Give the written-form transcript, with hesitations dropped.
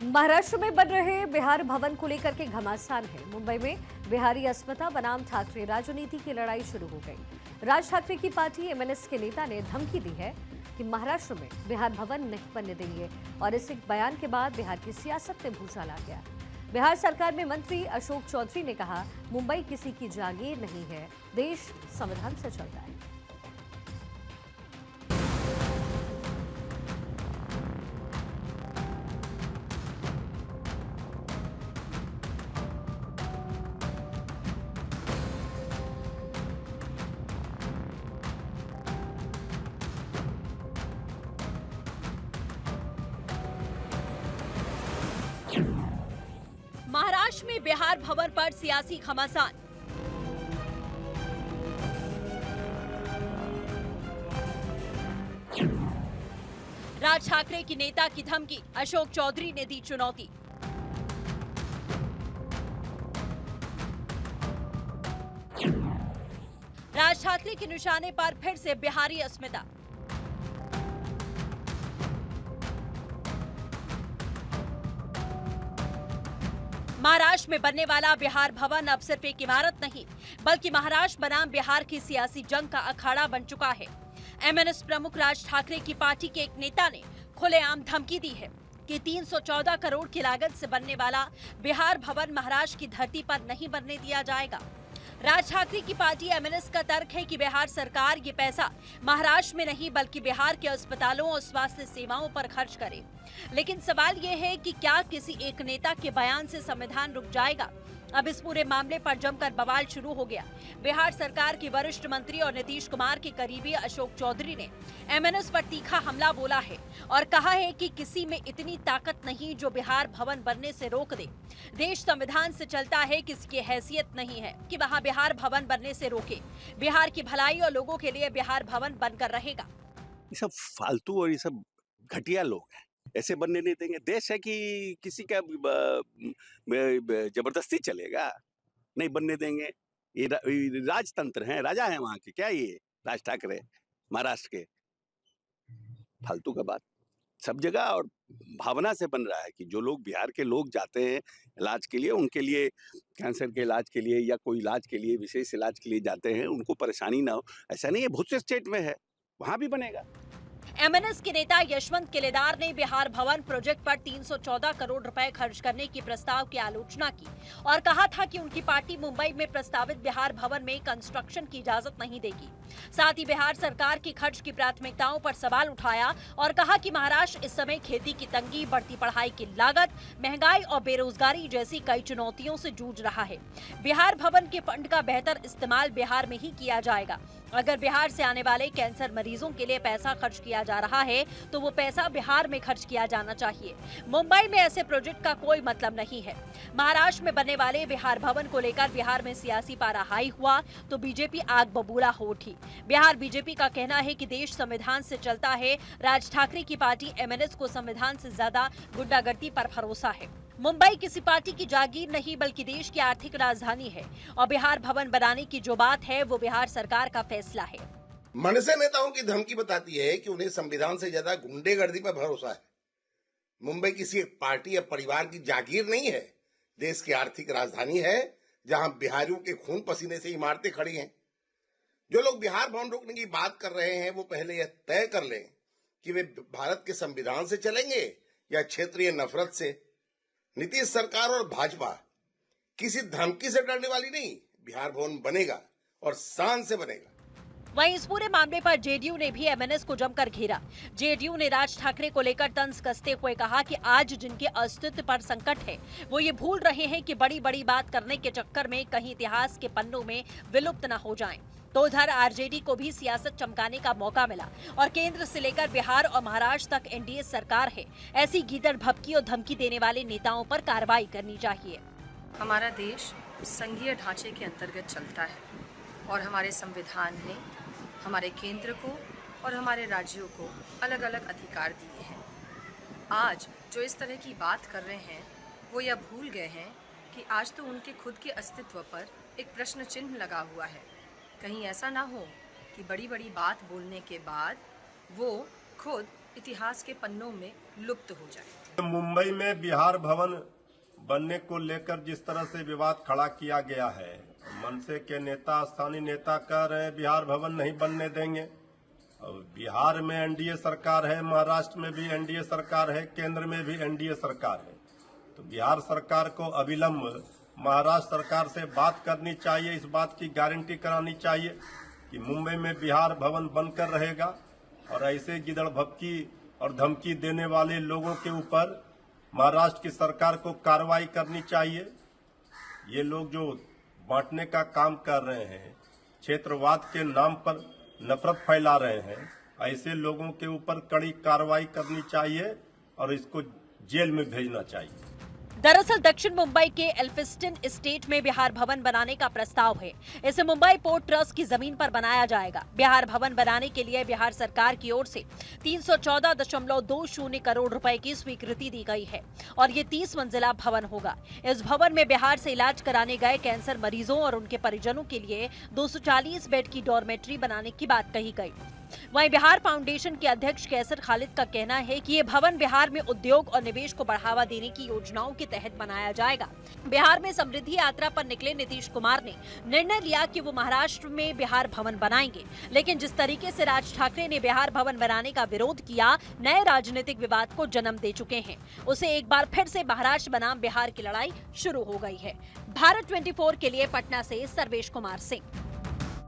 महाराष्ट्र में बन रहे बिहार भवन को लेकर के घमासान है। मुंबई में बिहारी अस्मिता बनाम ठाकरे राजनीति की लड़ाई शुरू हो गई। राज ठाकरे की पार्टी एमएनएस के नेता ने धमकी दी है कि महाराष्ट्र में बिहार भवन नहीं बनने देंगे और इस एक बयान के बाद बिहार की सियासत में भूचाल आ गया। बिहार सरकार में मंत्री अशोक चौधरी ने कहा, मुंबई किसी की जागीर नहीं है, देश संविधान से चलता है। महाराष्ट्र में बिहार भवन पर सियासी घमासान। राज ठाकरे की नेता की धमकी, अशोक चौधरी ने दी चुनौती। राज ठाकरे के निशाने पर फिर से बिहारी अस्मिता। महाराष्ट्र में बनने वाला बिहार भवन अब सिर्फ एक इमारत नहीं, बल्कि महाराष्ट्र बनाम बिहार की सियासी जंग का अखाड़ा बन चुका है। एमएनएस प्रमुख राज ठाकरे की पार्टी के एक नेता ने खुलेआम धमकी दी है कि 314 करोड़ की लागत से बनने वाला बिहार भवन महाराष्ट्र की धरती पर नहीं बनने दिया जाएगा। राज ठाकरे की पार्टी एमएनएस का तर्क है कि बिहार सरकार ये पैसा महाराष्ट्र में नहीं बल्कि बिहार के अस्पतालों और स्वास्थ्य सेवाओं पर खर्च करे। लेकिन सवाल ये है कि क्या किसी एक नेता के बयान से संविधान रुक जाएगा? अब इस पूरे मामले पर जमकर बवाल शुरू हो गया। बिहार सरकार के वरिष्ठ मंत्री और नीतीश कुमार के करीबी अशोक चौधरी ने एमएनएस पर तीखा हमला बोला है और कहा है कि किसी में इतनी ताकत नहीं जो बिहार भवन बनने से रोक दे। देश संविधान से चलता है, किसी की हैसियत नहीं है कि वहां बिहार भवन बनने से रोके। बिहार की भलाई और लोगों के लिए बिहार भवन बनकर रहेगा। ये सब फालतू और ये सब घटिया लोग हैं, ऐसे बनने नहीं देंगे। देश है कि किसी का जबरदस्ती चलेगा? नहीं बनने देंगे। ये राजतंत्र है, राजा है वहां के। क्या ये राज ठाकरे महाराष्ट्र के? फालतू का बात सब जगह और भावना से बन रहा है कि जो लोग बिहार के लोग जाते हैं इलाज के लिए, उनके लिए कैंसर के इलाज के लिए या कोई इलाज के लिए, विशेष इलाज के लिए जाते हैं, उनको परेशानी ना हो। ऐसा नहीं है, बहुत से स्टेट में है, वहां भी बनेगा। एमएनएस के नेता यशवंत किलेदार ने बिहार भवन प्रोजेक्ट पर 314 करोड़ रुपए खर्च करने की प्रस्ताव की आलोचना की और कहा था कि उनकी पार्टी मुंबई में प्रस्तावित बिहार भवन में कंस्ट्रक्शन की इजाजत नहीं देगी। साथ ही बिहार सरकार की खर्च की प्राथमिकताओं पर सवाल उठाया और कहा कि महाराष्ट्र इस समय खेती की तंगी, बढ़ती पढ़ाई की लागत, महंगाई और बेरोजगारी जैसी कई चुनौतियों से जूझ रहा है। बिहार भवन के फंड का बेहतर इस्तेमाल बिहार में ही किया जाएगा। अगर बिहार से आने वाले कैंसर मरीजों के लिए पैसा खर्च किया जा रहा है तो वो पैसा बिहार में खर्च किया जाना चाहिए। मुंबई में ऐसे प्रोजेक्ट का कोई मतलब नहीं है। महाराष्ट्र में बनने वाले बिहार भवन को लेकर बिहार में सियासी पारा हाई हुआ तो बीजेपी आग बबूला हो उठी। बिहार बीजेपी का कहना है कि देश संविधान से चलता है। राज ठाकरे की पार्टी एमएनएस को संविधान से ज्यादा गुंडागर्दी पर भरोसा है। मुंबई किसी पार्टी की जागीर नहीं बल्कि देश की आर्थिक राजधानी है और बिहार भवन बनाने की जो बात है वो बिहार सरकार का फैसला है। मनसे नेताओं की धमकी बताती है कि उन्हें संविधान से ज्यादा गुंडेगर्दी पर भरोसा है। मुंबई किसी एक पार्टी या परिवार की जागीर नहीं है, देश की आर्थिक राजधानी है जहां बिहारियों के खून पसीने से इमारतें खड़ी हैं। जो लोग बिहार भवन रोकने की बात कर रहे हैं वो पहले यह तय कर लें कि वे भारत के संविधान से चलेंगे या क्षेत्रीय नफरत से। नीतीश सरकार और भाजपा किसी धमकी से डरने वाली नहीं। बिहार भवन बनेगा और शान से बनेगा। वहीं इस पूरे मामले पर जेडीयू ने भी एमएनएस को जमकर घेरा। जेडीयू ने राज ठाकरे को लेकर तंज कसते हुए कहा कि आज जिनके अस्तित्व पर संकट है वो ये भूल रहे हैं कि बड़ी बड़ी बात करने के चक्कर में कहीं इतिहास के पन्नों में विलुप्त न हो जाएं। तो उधर आरजेडी को भी सियासत चमकाने का मौका मिला और केंद्र से लेकर बिहार और महाराष्ट्र तक एनडीए सरकार है। ऐसी गीदड़ भभकी और धमकी देने वाले नेताओं पर कार्रवाई करनी चाहिए। हमारा देश संघीय ढांचे के अंतर्गत चलता है और हमारे संविधान ने हमारे केंद्र को और हमारे राज्यों को अलग अलग अधिकार दिए हैं। आज जो इस तरह की बात कर रहे हैं वो यह भूल गए हैं कि आज तो उनके खुद के अस्तित्व पर एक प्रश्न चिन्ह लगा हुआ है। कहीं ऐसा ना हो कि बड़ी बड़ी बात बोलने के बाद वो खुद इतिहास के पन्नों में लुप्त हो जाए। मुंबई में बिहार भवन बनने को लेकर जिस तरह से विवाद खड़ा किया गया है, मनसे के नेता, स्थानीय नेता कह रहे हैं बिहार भवन नहीं बनने देंगे। और बिहार में एनडीए सरकार है, महाराष्ट्र में भी एनडीए सरकार है, केंद्र में भी एनडीए सरकार है। तो बिहार सरकार को अविलंब महाराष्ट्र सरकार से बात करनी चाहिए, इस बात की गारंटी करानी चाहिए कि मुंबई में बिहार भवन बनकर रहेगा। और ऐसे गिदड़ भक्की और धमकी देने वाले लोगों के ऊपर महाराष्ट्र की सरकार को कार्रवाई करनी चाहिए। ये लोग जो बांटने का काम कर रहे हैं, क्षेत्रवाद के नाम पर नफरत फैला रहे हैं, ऐसे लोगों के ऊपर कड़ी कार्रवाई करनी चाहिए और इसको जेल में भेजना चाहिए। दरअसल दक्षिण मुंबई के एल्फिस्टन एस्टेट में बिहार भवन बनाने का प्रस्ताव है। इसे मुंबई पोर्ट ट्रस्ट की जमीन पर बनाया जाएगा। बिहार भवन बनाने के लिए बिहार सरकार की ओर से 314.20 करोड़ रुपए की स्वीकृति दी गई है और ये 30 मंजिला भवन होगा। इस भवन में बिहार से इलाज कराने गए कैंसर मरीजों और उनके परिजनों के लिए 240 बेड की डॉर्मेट्री बनाने की बात कही गई। वहीं बिहार फाउंडेशन के अध्यक्ष कैसर खालिद का कहना है कि ये भवन बिहार में उद्योग और निवेश को बढ़ावा देने की योजनाओं के तहत बनाया जाएगा। बिहार में समृद्धि यात्रा पर निकले नीतीश कुमार ने निर्णय लिया कि वो महाराष्ट्र में बिहार भवन बनाएंगे, लेकिन जिस तरीके से राज ठाकरे ने बिहार भवन बनाने का विरोध किया, नए राजनीतिक विवाद को जन्म दे चुके हैं। उसे एक बार फिर से महाराष्ट्र बनाम बिहार की लड़ाई शुरू हो गई है। भारत 24 के लिए पटना से सर्वेश कुमार सिंह।